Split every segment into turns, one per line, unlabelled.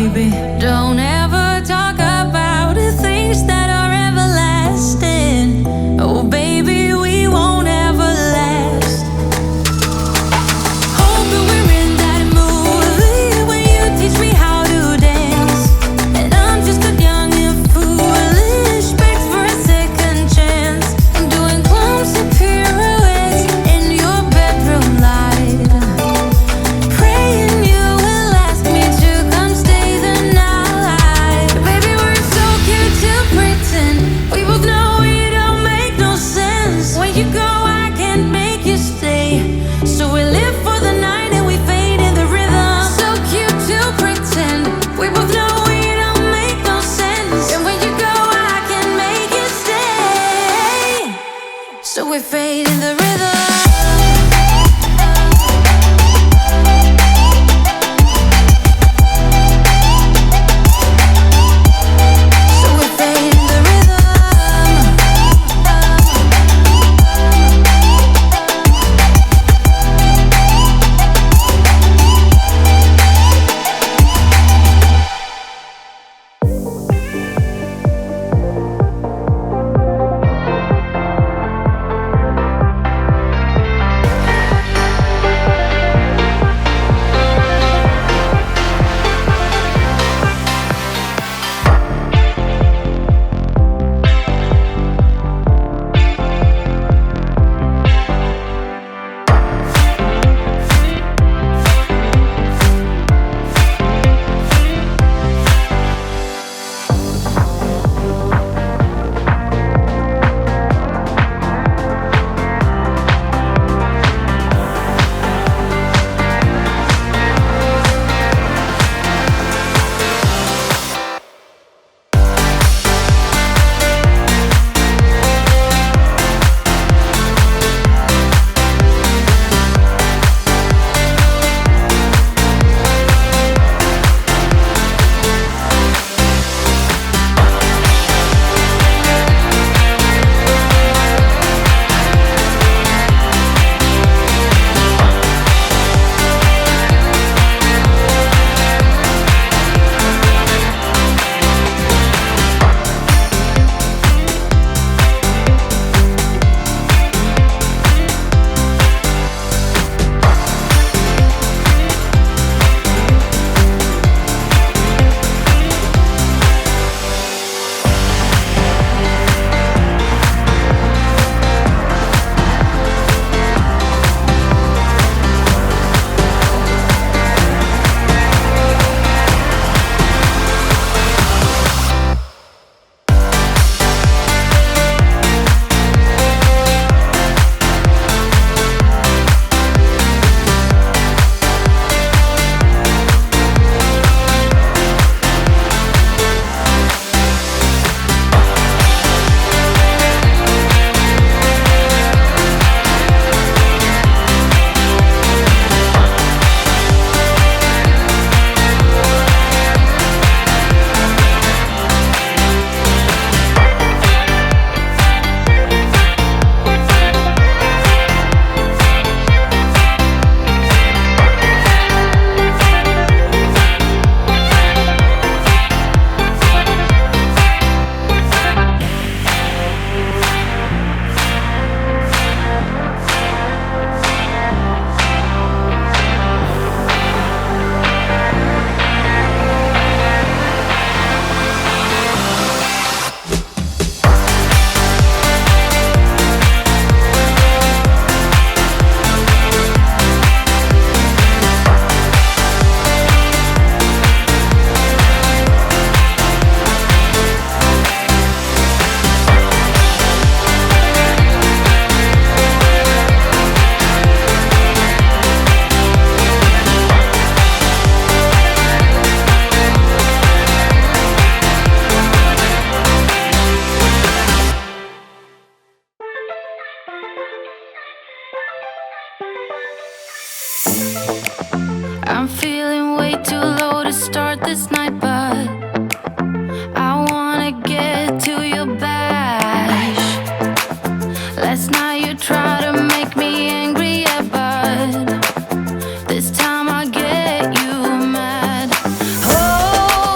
baby. Don't ever talk about the things that are everlasting. Oh, baby, we won't ever last. Hope that we're in that mood when you teach me how to dance. And I'm just a young and foolish, begs for a second chance. I'm doing clumsy pirouettes in your bedroom light, praying you will ask me to come stay the night. Baby, we're so cute to pretend. We both know it don't make no sense. When you go, I can't make you stay. So we live for the night and we fade in the rhythm. So cute to pretend. We both know it don't make no sense. And when you go, I can't make you stay. So we fade in the rhythm. So we fade in the rhythm. I'm feeling way too low to start this night, but I wanna get to your bash. Last night you tried to make me angry, yeah, but this time I get you mad. Oh,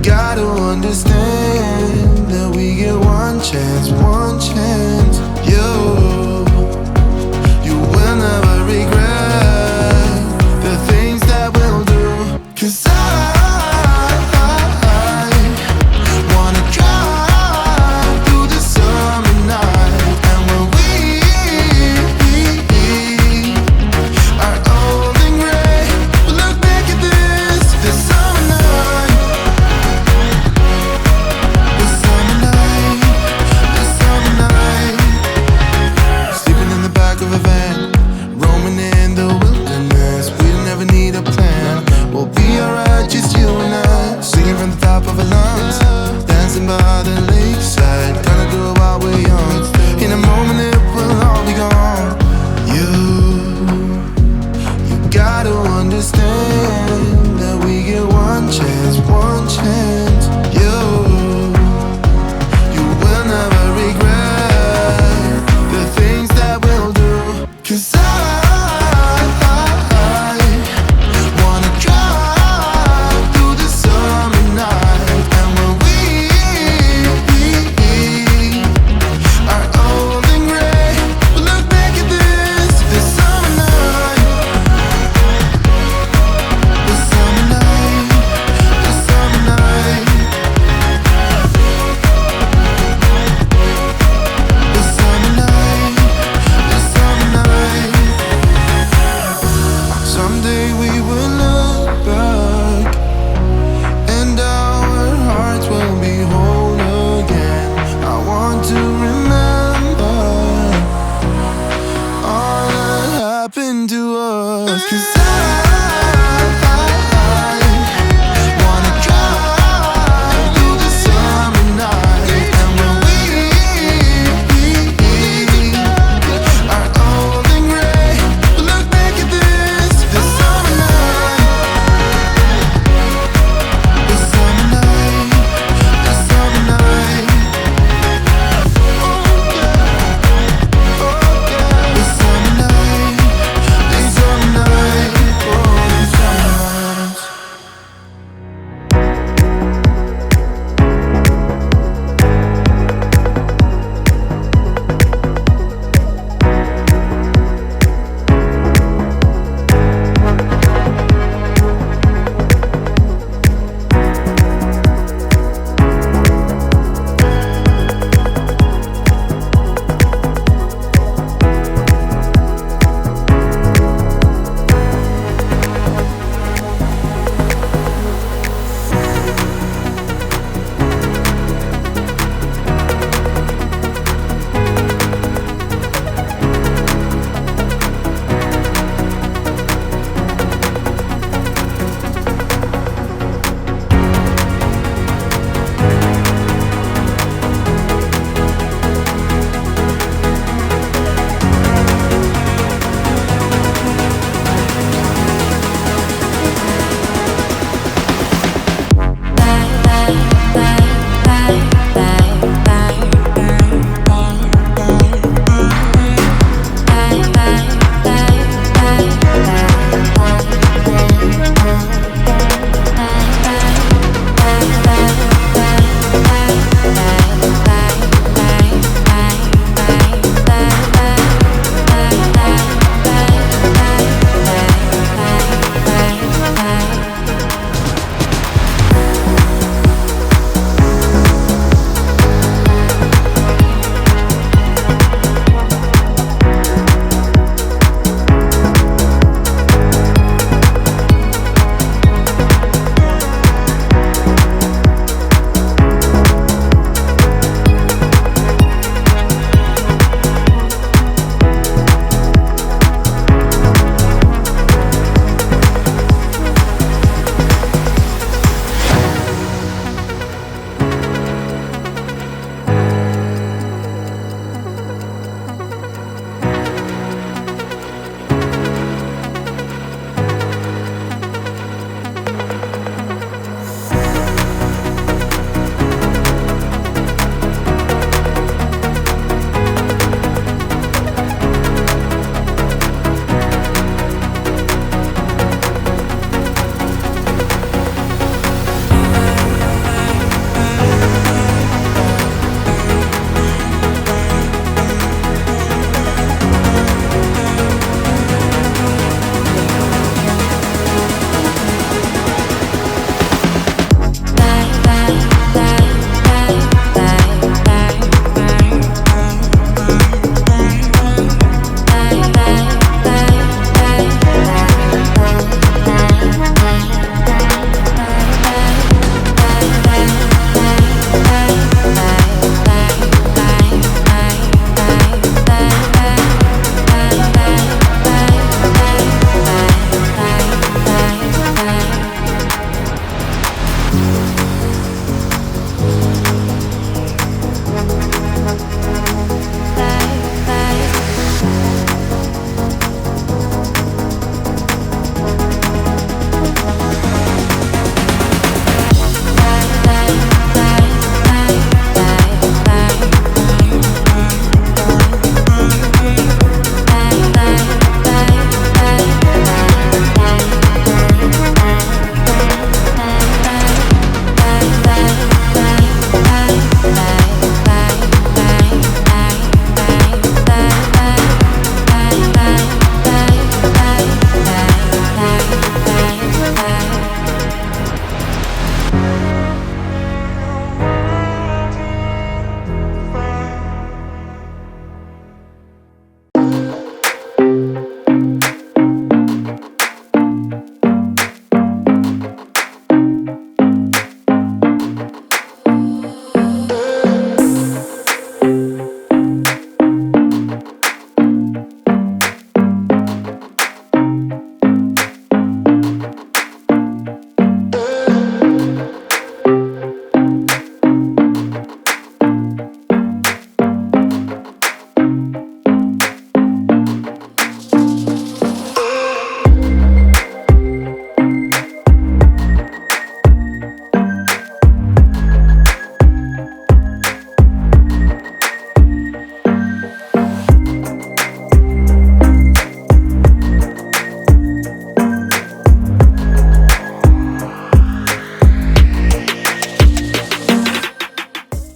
gotta understand that we get one chance, one chance. You will never regret.